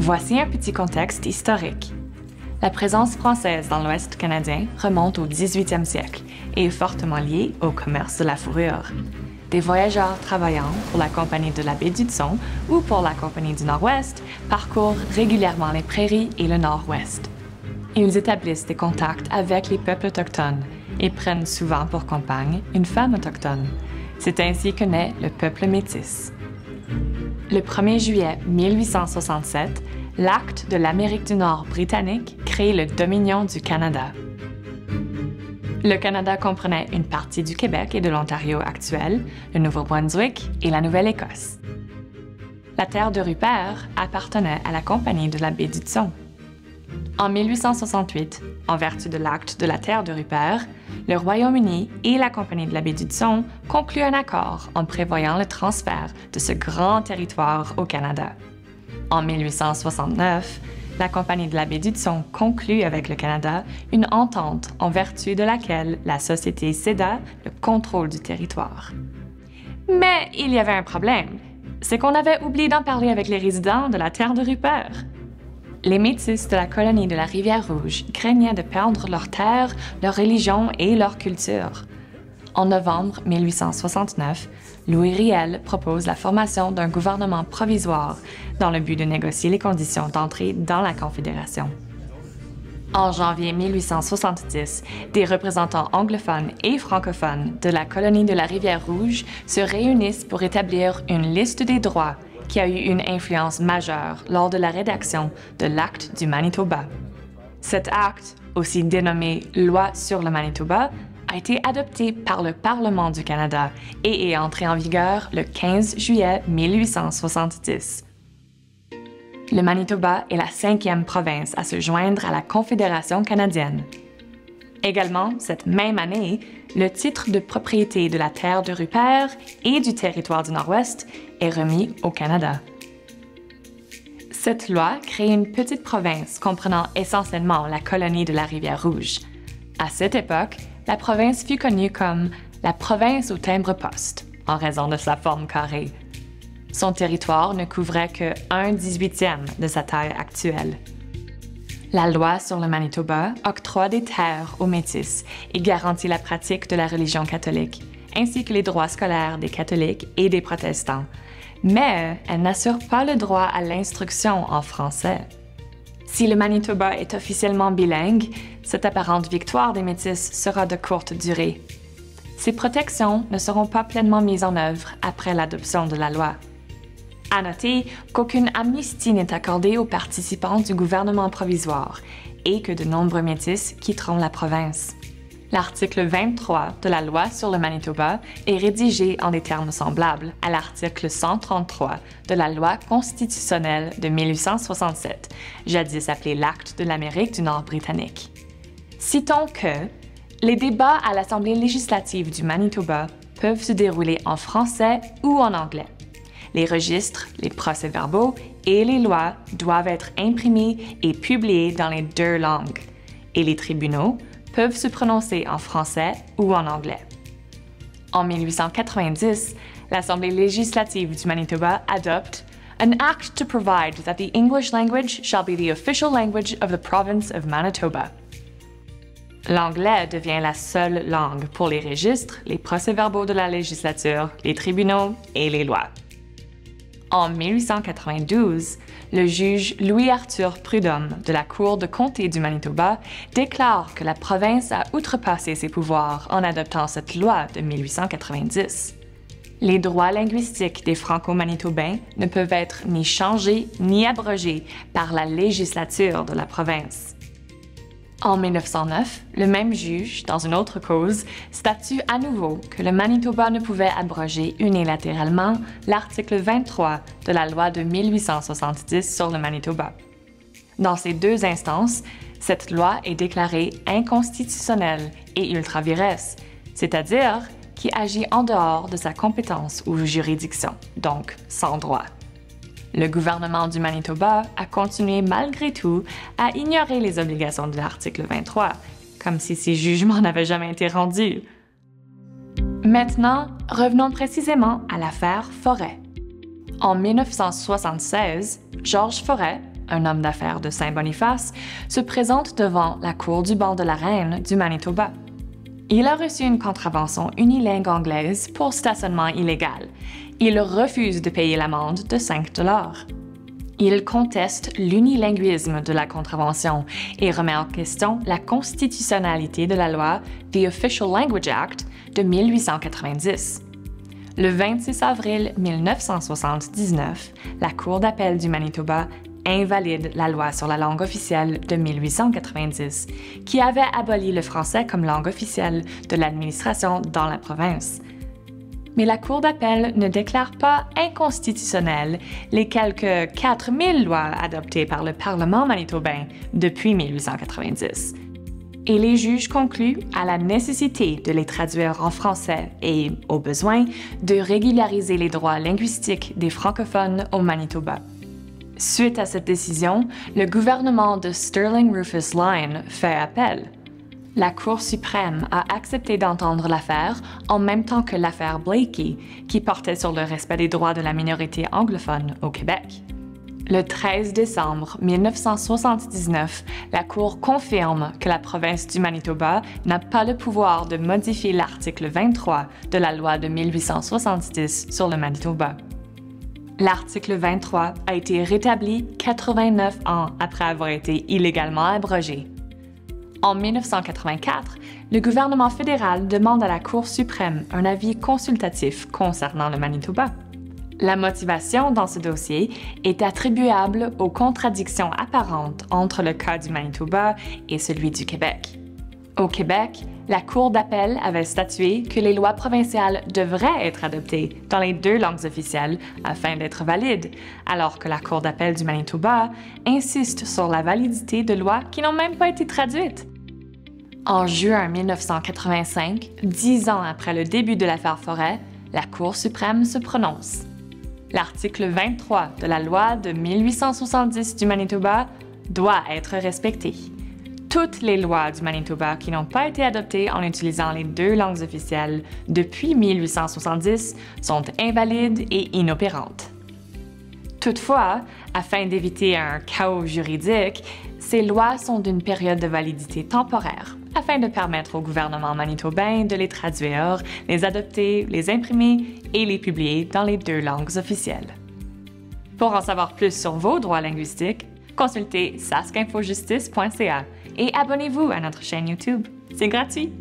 Voici un petit contexte historique. La présence française dans l'Ouest canadien remonte au 18e siècle et est fortement liée au commerce de la fourrure. Des voyageurs travaillant pour la Compagnie de la Baie-d'Hudson ou pour la Compagnie du Nord-Ouest parcourent régulièrement les prairies et le Nord-Ouest. Ils établissent des contacts avec les peuples autochtones et prennent souvent pour compagne une femme autochtone. C'est ainsi que naît le peuple métis. Le 1er juillet 1867, l'Acte de l'Amérique du Nord britannique crée le Dominion du Canada. Le Canada comprenait une partie du Québec et de l'Ontario actuel, le Nouveau-Brunswick et la Nouvelle-Écosse. La terre de Rupert appartenait à la Compagnie de la Baie-d'Hudson. En 1868, en vertu de l'Acte de la terre de Rupert, le Royaume-Uni et la Compagnie de la Baie-d'Hudson concluent un accord en prévoyant le transfert de ce grand territoire au Canada. En 1869, la Compagnie de la Baie-d'Hudson conclut avec le Canada une entente en vertu de laquelle la société céda le contrôle du territoire. Mais il y avait un problème, c'est qu'on avait oublié d'en parler avec les résidents de la terre de Rupert. Les Métis de la colonie de la Rivière-Rouge craignaient de perdre leurs terres, leur religion et leur culture. En novembre 1869, Louis Riel propose la formation d'un gouvernement provisoire dans le but de négocier les conditions d'entrée dans la Confédération. En janvier 1870, des représentants anglophones et francophones de la colonie de la Rivière-Rouge se réunissent pour établir une liste des droits qui a eu une influence majeure lors de la rédaction de l'Acte du Manitoba. Cet acte, aussi dénommé Loi sur le Manitoba, a été adopté par le Parlement du Canada et est entré en vigueur le 15 juillet 1870. Le Manitoba est la 5e province à se joindre à la Confédération canadienne. Également, cette même année, le titre de propriété de la terre de Rupert et du territoire du Nord-Ouest est remis au Canada. Cette loi crée une petite province comprenant essentiellement la colonie de la Rivière-Rouge. À cette époque, la province fut connue comme la province au timbre-poste, en raison de sa forme carrée. Son territoire ne couvrait que 1/18e de sa taille actuelle. La loi sur le Manitoba octroie des terres aux Métis et garantit la pratique de la religion catholique, ainsi que les droits scolaires des catholiques et des protestants. Mais elle n'assure pas le droit à l'instruction en français. Si le Manitoba est officiellement bilingue, cette apparente victoire des Métis sera de courte durée. Ces protections ne seront pas pleinement mises en œuvre après l'adoption de la loi. À noter qu'aucune amnistie n'est accordée aux participants du gouvernement provisoire et que de nombreux Métis quitteront la province. L'article 23 de la Loi sur le Manitoba est rédigé en des termes semblables à l'article 133 de la Loi constitutionnelle de 1867, jadis appelée l'Acte de l'Amérique du Nord britannique. Citons que les débats à l'Assemblée législative du Manitoba peuvent se dérouler en français ou en anglais. Les registres, les procès-verbaux et les lois doivent être imprimés et publiés dans les 2 langues, et les tribunaux peuvent se prononcer en français ou en anglais. En 1890, l'Assemblée législative du Manitoba adopte An Act to provide that the English language shall be the official language of the province of Manitoba. L'anglais devient la seule langue pour les registres, les procès-verbaux de la législature, les tribunaux et les lois. En 1892, le juge Louis-Arthur Prudhomme de la Cour de comté du Manitoba déclare que la province a outrepassé ses pouvoirs en adoptant cette loi de 1890. Les droits linguistiques des Franco-Manitobains ne peuvent être ni changés ni abrogés par la législature de la province. En 1909, le même juge, dans une autre cause, statue à nouveau que le Manitoba ne pouvait abroger unilatéralement l'article 23 de la loi de 1870 sur le Manitoba. Dans ces 2 instances, cette loi est déclarée inconstitutionnelle et ultra-vires, c'est-à-dire qui agit en dehors de sa compétence ou juridiction, donc sans droit. Le gouvernement du Manitoba a continué malgré tout à ignorer les obligations de l'article 23, comme si ces jugements n'avaient jamais été rendus. Maintenant, revenons précisément à l'affaire Forêt. En 1976, Georges Forêt, un homme d'affaires de Saint-Boniface, se présente devant la cour du banc de la reine du Manitoba. Il a reçu une contravention unilingue anglaise pour stationnement illégal. Il refuse de payer l'amende de 5 $. Il conteste l'unilinguisme de la contravention et remet en question la constitutionnalité de la loi The Official Language Act de 1890. Le 26 avril 1979, la Cour d'appel du Manitoba invalide la loi sur la langue officielle de 1890, qui avait aboli le français comme langue officielle de l'administration dans la province. Mais la Cour d'appel ne déclare pas inconstitutionnelles les quelques 4000 lois adoptées par le Parlement manitobain depuis 1890. Et les juges concluent à la nécessité de les traduire en français et, au besoin, de régulariser les droits linguistiques des francophones au Manitoba. Suite à cette décision, le gouvernement de Sterling Rufus Lyon fait appel. La Cour suprême a accepté d'entendre l'affaire en même temps que l'affaire Blakey, qui portait sur le respect des droits de la minorité anglophone au Québec. Le 13 décembre 1979, la Cour confirme que la province du Manitoba n'a pas le pouvoir de modifier l'article 23 de la loi de 1870 sur le Manitoba. L'article 23 a été rétabli 89 ans après avoir été illégalement abrogé. En 1984, le gouvernement fédéral demande à la Cour suprême un avis consultatif concernant le Manitoba. La motivation dans ce dossier est attribuable aux contradictions apparentes entre le cas du Manitoba et celui du Québec. Au Québec, la Cour d'appel avait statué que les lois provinciales devraient être adoptées dans les 2 langues officielles afin d'être valides, alors que la Cour d'appel du Manitoba insiste sur la validité de lois qui n'ont même pas été traduites. En juin 1985, 10 ans après le début de l'affaire Forêt, la Cour suprême se prononce. L'article 23 de la loi de 1870 du Manitoba doit être respecté. Toutes les lois du Manitoba qui n'ont pas été adoptées en utilisant les 2 langues officielles depuis 1870 sont invalides et inopérantes. Toutefois, afin d'éviter un chaos juridique, ces lois sont d'une période de validité temporaire, afin de permettre au gouvernement manitobain de les traduire, les adopter, les imprimer et les publier dans les 2 langues officielles. Pour en savoir plus sur vos droits linguistiques, consultez saskinfojustice.ca et abonnez-vous à notre chaîne YouTube. C'est gratuit!